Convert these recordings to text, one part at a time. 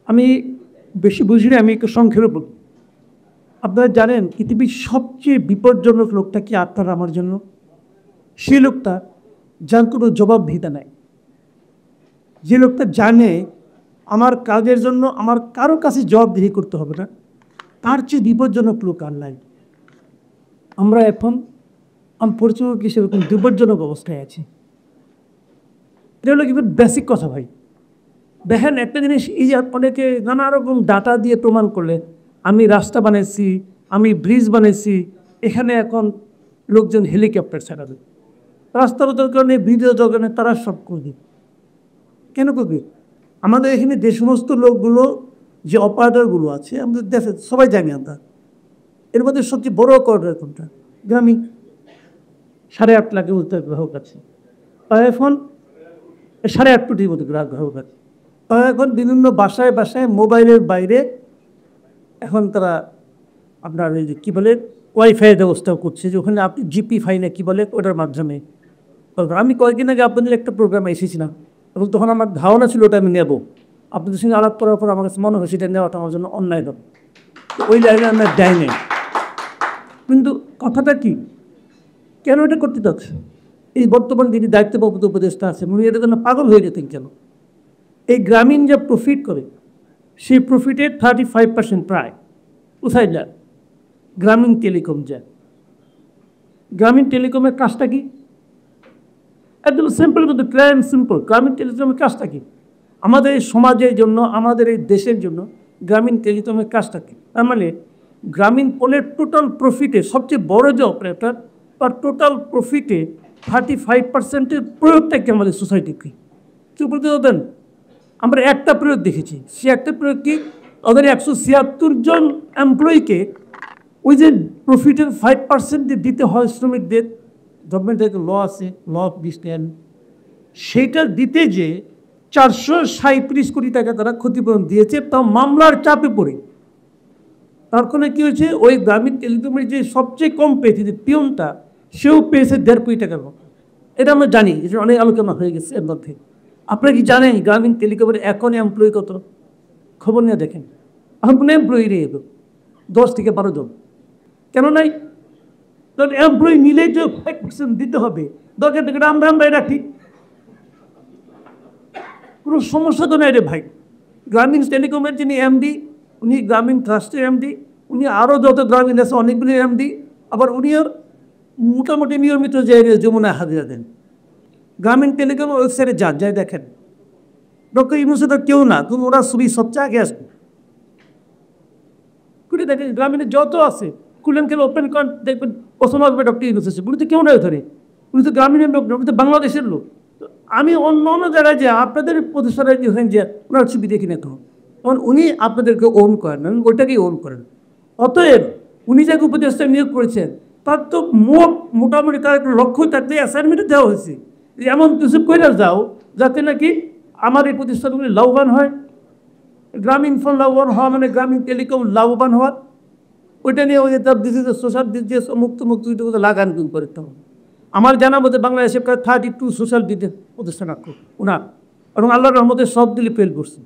আমি বেশি বুঝি না, আমি একটু সংক্ষেপে বলি। আপনারা জানেন পৃথিবীর সবচেয়ে বিপজ্জনক লোকটা কি আপনার আমার জন্য? সেই লোকটা যার কোনো জবাবদিহিতা নাই। যে লোকটা জানে আমার কাজের জন্য আমার কারো কাছে জবাবদিহি করতে হবে না, তার চেয়ে বিপজ্জনক লোক আর নাই। আমরা এখন পরিচালক হিসেবে খুব বিপজ্জনক অবস্থায় আছি। এটা হলো কিন্তু বেসিক কথা ভাই। দেখেন একটা জিনিস, এই যে অনেকে নানা রকম ডাটা দিয়ে প্রমাণ করলে আমি রাস্তা বানিয়েছি, আমি ব্রিজ বানিয়েছি, এখানে এখন লোকজন হেলিকপ্টার ছাড়াবে, রাস্তারও দরকার নেই, ব্রিজের দরকার নেই, তারা সব করবে। কেন করবে? আমাদের এখানে যে সমস্ত লোকগুলো, যে অপারেটরগুলো আছে আমাদের দেশে সবাই জানি আমরা, এর মধ্যে সবচেয়ে বড় অপারেটর কোনটা? গ্রামীণ। 8.5 লাখের মতো গ্রাহক আছে, এখন 8.5 কোটির মতো গ্রাহক আছে। এখন বিভিন্ন বাসায় বাসায় মোবাইলের বাইরে এখন তারা আপনার এই যে কী বলে ওয়াইফাইয়ের ব্যবস্থাও করছে, যে ওখানে আপনি জিপি ফাইনে কী বলে ওটার মাধ্যমে। আমি কয়েকদিন আগে আপনাদের একটা প্রোগ্রামে এসেছিলাম এবং তখন আমার ধারণা ছিল ওটা আমি নেব। আপনাদের সঙ্গে আলাপ করার পর আমার কাছে মনে হয় সেটা নেওয়াটা আমার জন্য অন্যায় হবে, ওই লাইনে আমরা দেয় নেই। কিন্তু কথাটা কি, কেন এটা করতে চাচ্ছে? এই বর্তমান যিনি দায়িত্বপ্রাপ্ত উপদেষ্টা আছে উনি এটার জন্য পাগল হয়ে যেতেন কেন? এই গ্রামীণ যে প্রফিট করে সেই প্রফিটের 35% প্রায় কোথায় যায়? গ্রামীণ টেলিকম যায়। গ্রামীণ টেলিকমের কাজটা কি? একদম সিম্পল, কিন্তু ক্রাইম সিম্পল। গ্রামীণ টেলিকমের কাজটা কি? আমাদের এই সমাজের জন্য, আমাদের এই দেশের জন্য গ্রামীণ টেলিকমের কাজটা কি? তার মানে গ্রামীণ পোলের টোটাল প্রফিটে সবচেয়ে বড় যে অপারেটর, তার টোটাল প্রফিটে 35%-এর প্রয়োগটা কি আমাদের সোসাইটিকে? কি বলতে দেন? আমরা একটা প্রয়োগ দেখেছি, সে একটা প্রয়োগ কি, ওদের 176 জন এমপ্লয়িকে ওই যে প্রফিটের 5% দিতে হয় শ্রমিকদের, গভর্নমেন্টের ল আছে, ল অফ ডিস্টেন্স, সেইটা দিতে যে 437 কোটি টাকা তারা ক্ষতিপূরণ দিয়েছে, তাও মামলার চাপে পড়ে। তার ফলে কী হয়েছে, ওই গ্রামীণ টেলিকমের যে সবচেয়ে কম পেয়েছে যে পিয়নটা, সেও পেয়েছে 1.5 কোটি টাকার মতো। এটা আমরা জানি, এটা অনেক আলোচনা হয়ে গেছে এর মধ্যে। আপনারা কি জানেন গ্রামীণ টেলিকমের এখন এমপ্লয়ি কত? খবর নিয়ে দেখেন, এখন এমপ্লয়ি নিয়ে 10 থেকে 12 জন। কেন নাই? কারণ এমপ্লয়ি নিলেই তো 5% দিতে হবে, দরকার থেকে আমরা রাখি, কোনো সমস্যা তো নাই রে ভাই। গ্রামীণ টেলিকমের যিনি এমডি, উনি গ্রামীণ ট্রাস্টের এমডি, উনি আরও যত গ্রামীণ আছে অনেকগুলি এমডি, আবার উনিও মোটামুটি নিয়মিত যে যমুনায় হাজিরা দেন। গ্রামীণ টেলিকম ওয়েবসাইটে যাই দেখেন, ডক্টর ইউনূসের তো কেউ না, তুমি ওরা ছবি সবচেয়ে আগে আসবে। খুলে দেখেন গ্রামীণের যত আছে, খুলেন খেলে ওপেন করেন, দেখবেন প্রথম আসবে ডক্টর ইউনূস আছে। উনি তো কেউ নয় ধরে, উনি তো গ্রামীণের লোক, উনি তো বাংলাদেশের লোক। আমি অন্য অন্য জায়গায় যে আপনাদের প্রতিষ্ঠানে যে ওনার ছবি দেখি না তখন, কারণ উনি আপনাদেরকে ওন করেন, ওইটাকেই ওন করেন। অতএব উনি যাকে উপদেষ্টা নিয়োগ করেছেন, তার তো মোটামুটি তার একটা লক্ষ্য থাকতে অ্যাসাইনমেন্টে দেওয়া হয়েছে, যে এমন কিছু করে যাও যাতে নাকি আমার এই প্রতিষ্ঠানগুলি লাভবান হয়। গ্রামীণ ফোন লাভবান হওয়া মানে গ্রামীণ টেলিকম লাভবান হওয়া, ওইটা নিয়ে ওই তার দিদিতে সোশ্যাল বিজনেস মুক্ত লাগান করতে হবে। আমার জানার মধ্যে বাংলাদেশে প্রায় 32 সোশ্যাল বিজনেস প্রতিষ্ঠান আছে ওনার, এবং আল্লাহর রহমতে সব দিলে ফেল করছে।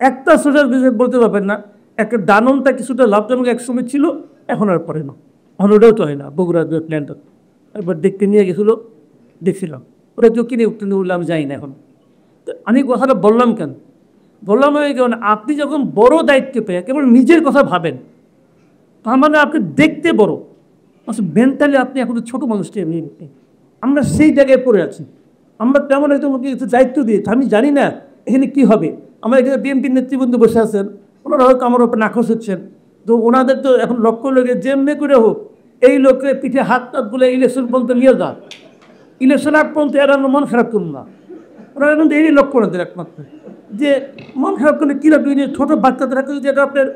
একটা সোশ্যাল বিজনেস বলতে পারবেন না, একটা দাননটা কিছুটা লাভজনক একসময় ছিল, এখন আর পড়ে না, এখন ওটাও তো হয় না। বগুড়ার প্ল্যানটা একবার দেখতে নিয়ে গেছিলো, দেখছিলাম, ওটা তো কিনে উঠলাম যাই না এখন। তো আমি কথাটা বললাম কেন? বললাম ওই কারণ আপনি যখন বড় দায়িত্ব পেয়ে কেবল নিজের কথা ভাবেন, তার মানে আপনি দেখতে বড়, মেন্টালি আপনি এখন ছোটো মানুষটি। আমরা সেই জায়গায় পড়ে আছি। আমরা তেমন একদম কিছু দায়িত্ব দিয়েছি, আমি জানি না এখানে কী হবে। আমার এখানে বিএনপির নেতৃবৃন্দ বসে আছেন, ওনারা হয়তো আমার ওপর নাকশ হচ্ছেন, তো ওনাদের তো এখন লক্ষ্য লোকে যেমনি করে হোক এই লোকের পিঠে হাত টাত বলে ইলেকশন পর্যন্ত নিয়ে যান, ইলেকশন আগ পর্যন্ত এরা মন খারাপ করুন না। ওনারা কিন্তু এই লক্ষ্য ওনাদের একমাত্র, যে মন খারাপ করলে কী রাখবে, যে ছোটো বাচ্চাদের রাখবে, যেটা আপনার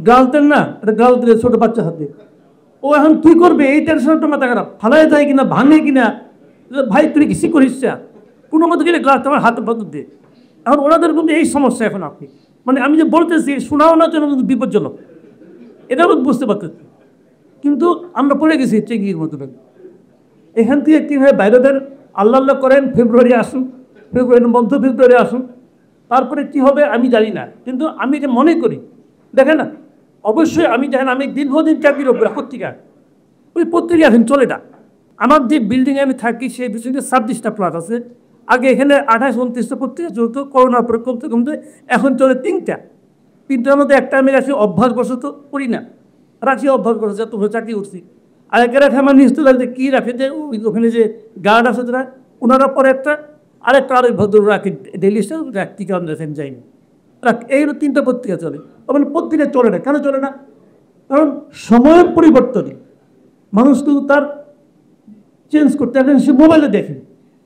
গাল দেন না, এটা গাল দিলে ছোটো বাচ্চা হাতে, ও এখন তুই করবে এই টেনশনটা মাথা খারাপ, ফালাই যায় কিনা, ভাঙে কিনা, ভাই তুই কিছু করিস কোনো মতো গেলে গ্লাস আমার হাতে বদল দিয়ে। এখন ওনাদের কিন্তু এই সমস্যা এখন আপনি, মানে আমি যে বলতেছি শোনাও না জন্য কিন্তু বিপজ্জনক, এটাও বুঝতে পারতেছি। কিন্তু আমরা পড়ে গেছি চেঙ্গির মতো। এখান থেকে কীভাবে বাইরেদের আল্লাহ করেন, ফেব্রুয়ারি আসুন, ফেব্রুয়ারি মধ্য ফেব্রুয়ারি আসুন, তারপরে কি হবে আমি জানি না, কিন্তু আমি যে মনে করি, দেখেন না, অবশ্যই আমি দেখেন আমি দীর্ঘদিন চাকরির উপরে পত্রিকা, ওই পত্রিকা এখন চলে না। আমার যে বিল্ডিংয়ে আমি থাকি সেই বিল্ডিংয়ে 26টা ফ্ল্যাট আছে। আগে এখানে 28-29টা পত্রিকা চলতো, করোনার পরে কমতে কমতে এখন চলে 3টা। 3টার মধ্যে একটা আমি রাখি অভ্যাসবশত করি না, রাখি অভ্যাসবশত, তো চাকরি করছি। আর একে রাখে আমার নিশ্চিত লাগছে কী রাখে যে ওখানে যে গার্ড আছে তারা, ওনারা পরে একটা আরেকটা আরেক ভদ্র রাখি ডেলি টিকা দেখেন যাইনি রাখ, এইগুলো 3টা পত্রিকা চলে। মানে পত্রিকা চলে না, কেন চলে না? কারণ সময়ের পরিবর্তনে মানুষ তো তার চেঞ্জ করতে, এখন সে মোবাইলে দেখে,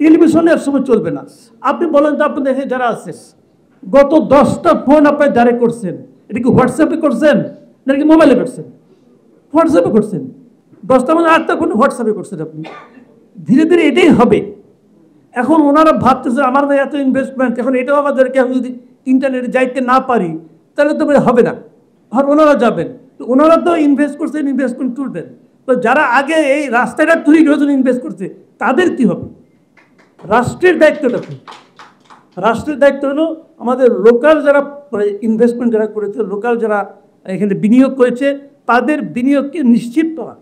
টেলিভিশনে এক সময় চলবে না। আপনি বলেন তো, আপনি দেখে যারা আছে গত 10টা ফোন আপনি যারা করছেন, এটা কি হোয়াটসঅ্যাপে করছেন নাকি মোবাইলে করছেন? হোয়াটসঅ্যাপে করছেন। 10টা মানে 8টা ফোন হোয়াটসঅ্যাপে করছেন আপনি। ধীরে ধীরে এটাই হবে। এখন ওনারা ভাবতেছে আমার ভাই এত ইনভেস্টমেন্ট, এখন এটাও আমাদেরকে আমি যদি ইন্টারনেটে যাইতে না পারি তাহলে তো হবে না। আর ওনারা যাবেন, ওনারা তো ইনভেস্ট করছেন, ইনভেস্টমেন্ট তুলবেন। তো যারা আগে এই রাস্তাটা তৈরি করার জন্য ইনভেস্ট করছে তাদের কী হবে? রাষ্ট্রের দায়িত্বটা কি? রাষ্ট্রের দায়িত্ব হলো আমাদের লোকাল যারা ইনভেস্টমেন্ট যারা করেছে, লোকাল যারা এখানে বিনিয়োগ করেছে তাদের বিনিয়োগকে নিশ্চিত করা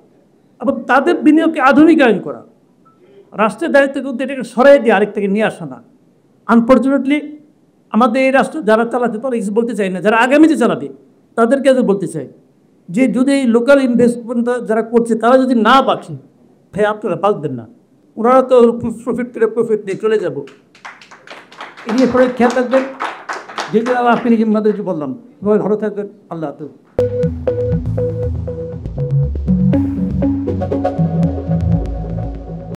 এবং তাদের বিনিয়োগকে আধুনিকায়ন করা। রাষ্ট্রের দায়িত্ব কিন্তু এটাকে সরাই দিয়ে আরেকটাকে নিয়ে আসা না। আনফর্চুনেটলি আমাদের এই রাষ্ট্র যারা চালাতে পারে কিছু বলতে চাই না, যারা আগামীতে চালাবে তাদেরকে বলতে চাই যে যদি এই লোকাল ইনভেস্টমেন্ট যারা করছে তারা যদি না বাঁচে, ভাই আপনারা বাঁচবেন না। ওনারা তো প্রফিট নিয়ে চলে যাবো। এই নিয়ে পরে খেয়াল থাকবেন। যেগুলো আপনি নিজের মধ্যে বললাম, ভালো থাকবেন। আল্লাহ হাফেজ।